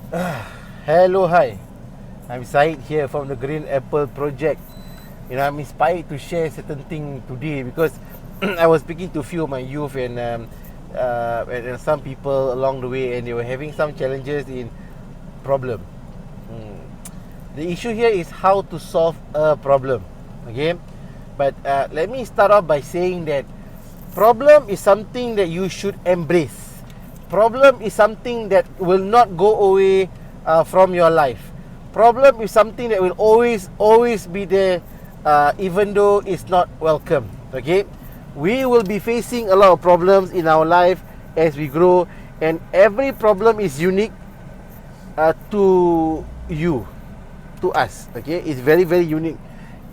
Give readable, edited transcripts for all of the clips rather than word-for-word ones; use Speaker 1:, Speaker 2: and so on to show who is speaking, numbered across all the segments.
Speaker 1: Hello, hi. I'm Syed here from the Green Apple Project. I'm inspired to share certain thing today because I was speaking to a few of my youth and some people along the way, and they were having some challenges in problem. Mm. The issue here is how to solve a problem. Okay, but let me start off by saying that problem is something that you should embrace. Problem is something that will not go away from your life. Problem is something that will always be there, even though it's not welcome. Okay, we will be facing a lot of problems in our life as we grow, and every problem is unique to you, to us. Okay, it's very unique.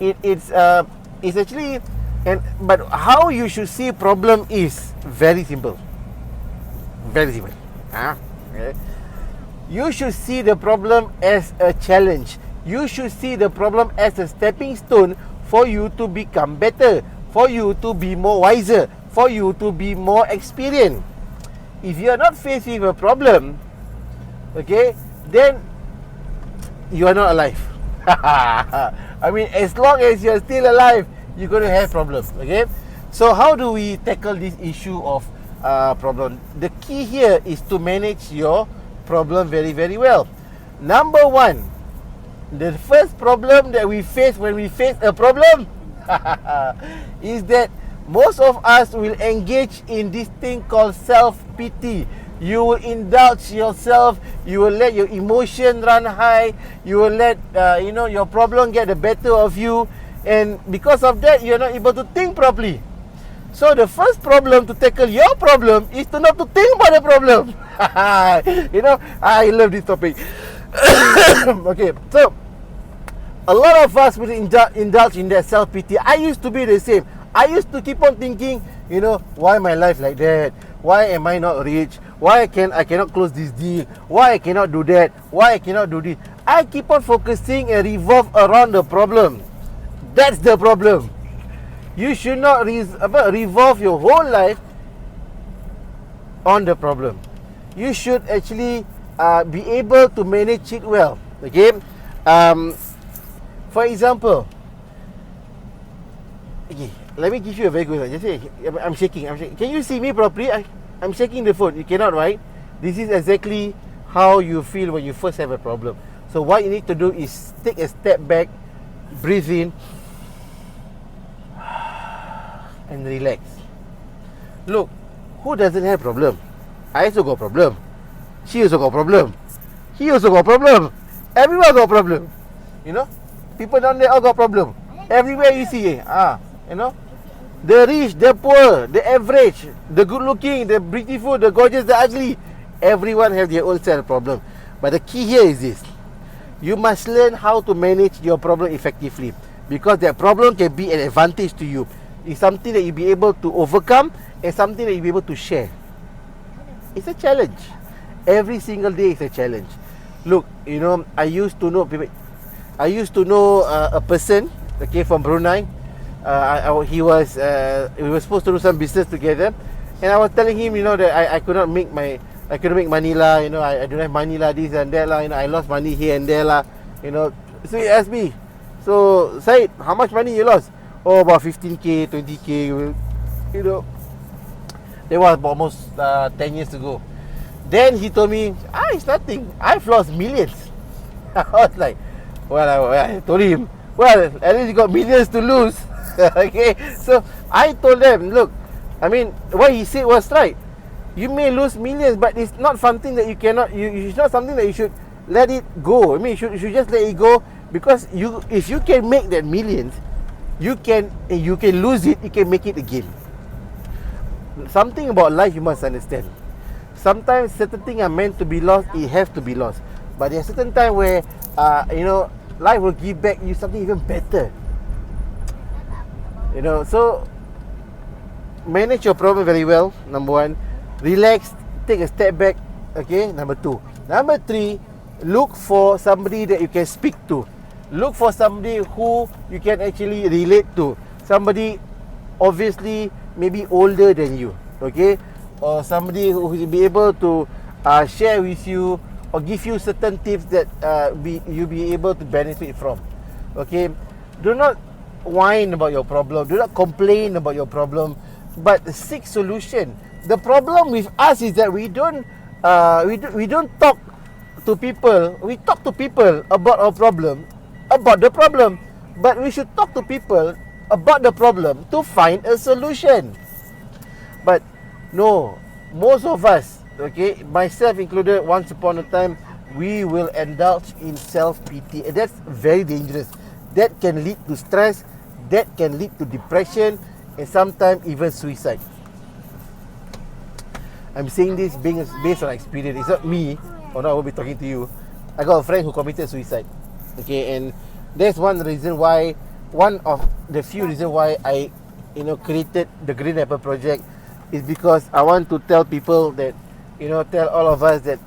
Speaker 1: It's actually, but how you should see problem is very simple. Very simple. Okay. You should see the problem as a challenge. You should see the problem as a stepping stone for you to become better, for you to be more wiser, for you to be more experienced. If you are not faced with a problem, okay, then you are not alive. I mean, as long as you are still alive, you're going to have problems. Okay, so how do we tackle this issue of problem? The key here is to manage your problem very well. Number one, the first problem that we face when we face a problem is that most of us will engage in this thing called self-pity. You will indulge yourself. You will let your emotion run high. You will let your problem get the better of you, and because of that, you're not able to think properly. So the first problem to tackle your problem is to not to think about the problem. I love this topic. Okay, so a lot of us will indulge in that self-pity. I used to be the same. I used to keep on thinking, why my life like that? Why am I not rich? Why I cannot close this deal? Why I cannot do that? Why I cannot do this? I keep on focusing and revolve around the problem. That's the problem. You should not revolve your whole life on the problem. You should actually be able to manage it well. Okay. For example, okay, let me give you a very good one. Just say, I'm shaking. Can you see me properly? I'm shaking the phone. You cannot, right? This is exactly how you feel when you first have a problem. So what you need to do is take a step back, breathe in, and relax. Look, who doesn't have problem? I also got problem. She also got problem. He also got problem. Everyone got problem. People down there all got problem. Everywhere you see, the rich, the poor, the average, the good looking, the beautiful, the gorgeous, the ugly. Everyone have their own set of problem. But the key here is this: you must learn how to manage your problem effectively, because that problem can be an advantage to you. It's something that you'll be able to overcome, and something that you'll be able to share. It's a challenge. Every single day is a challenge. Look, I used to know a person, okay, from Brunei. We were supposed to do some business together, and I was telling him, that I couldn't make money lah. I don't have money lah, this and that lah. I lost money here and there lah. So he asked me, so Syed, how much money you lost? Oh, about 15k, 20k. That was almost 10 years ago. Then he told me, it's nothing. I've lost millions. I was like, I told him, at least you got millions to lose. Okay, so I told them, look, what he said was right. You may lose millions, but it's not something that you cannot. It's not something that you should let it go. You should just let it go, because if you can make that millions, you can lose it. You can make it again. Something about life you must understand. Sometimes certain things are meant to be lost. It has to be lost. But there's certain time where life will give back you something even better. So manage your problem very well. Number one, relax, take a step back. Okay, number two. Number three, look for somebody that you can speak to. Look for somebody who you can actually relate to. Somebody obviously maybe older than you, okay, or somebody who will be able to share with you or give you certain tips that you'll be able to benefit from. Okay, do not whine about your problem, do not complain about your problem, but seek solution. The problem with us is that we don't talk to people. We talk to people about our problem, about the problem, but we should talk to people about the problem to find a solution. But no, most of us, okay, myself included, once upon a time, we will indulge in self-pity, and that's very dangerous. That can lead to stress, that can lead to depression, and sometimes even suicide. I'm saying this based on experience. It's not me, or not I will be talking to you. I got a friend who committed suicide. Okay, and that's one of the few reasons why I, created the Green Apple Project, is because I want to tell people that, tell all of us that,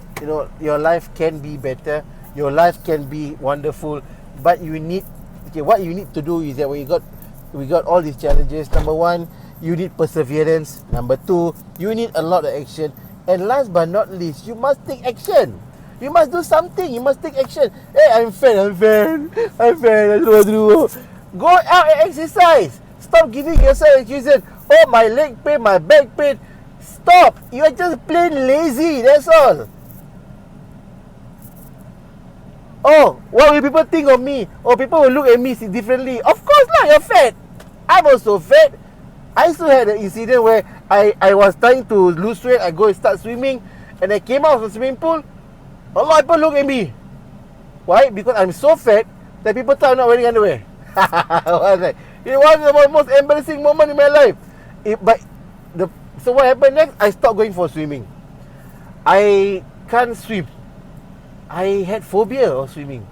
Speaker 1: your life can be better, your life can be wonderful, but what you need to do is that we got all these challenges. Number one, you need perseverance. Number two, you need a lot of action. And last but not least, you must take action. You must do something. You must take action. Hey, I'm fat. I don't want to do. Go out and exercise. Stop giving yourself excuses. Oh, my leg pain, my back pain. Stop. You are just plain lazy. That's all. Oh, what will people think of me? Oh, people will look at me differently. Of course not. You're fat. I'm also fat. I still had an incident where I was trying to lose weight. I go and start swimming, and I came out of the swimming pool. A lot of people look at me. Why? Because I'm so fat that people thought I'm not wearing underwear. It was the most embarrassing moment in my life. So what happened next? I stopped going for swimming. I can't swim. I had phobia of swimming.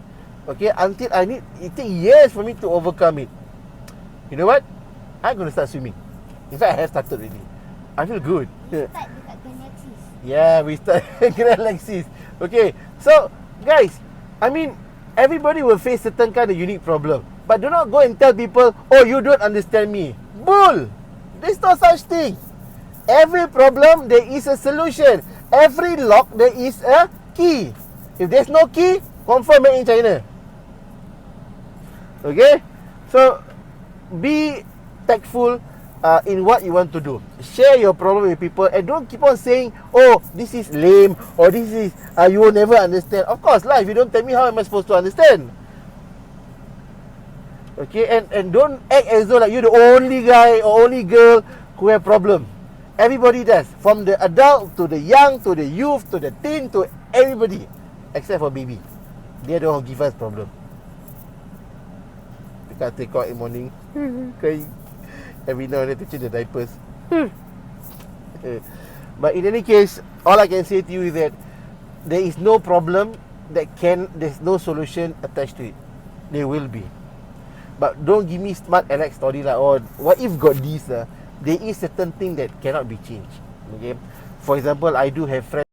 Speaker 1: Okay, until it takes years for me to overcome it. You know what? I'm going to start swimming. In fact, I have started already. I feel good.
Speaker 2: Start dekat Galaxis.
Speaker 1: Yeah, we start Galaxis. Okay, so guys, I mean, everybody will face certain kind of unique problem, but do not go and tell people, oh, you don't understand me. Bull! There's no such thing. Every problem, there is a solution. Every lock, there is a key. If there's no key, confirm made in China. Okay, so be tactful in what you want to do. Share your problem with people, and don't keep on saying, oh, this is lame, or this is you will never understand. Of course lah, if you don't tell me, how am I supposed to understand? Okay, and don't act as though like you're the only guy or only girl who have problem. Everybody does, from the adult to the young to the youth to the teen to everybody, except for baby. They don't give us problem. We can't take out in the morning. Every now and then to change the diapers. But in any case, all I can say to you is that there is no problem there's no solution attached to it. There will be. But don't give me smart Alex story lah, or what if got this there is certain thing that cannot be changed. Okay, for example, I do have friends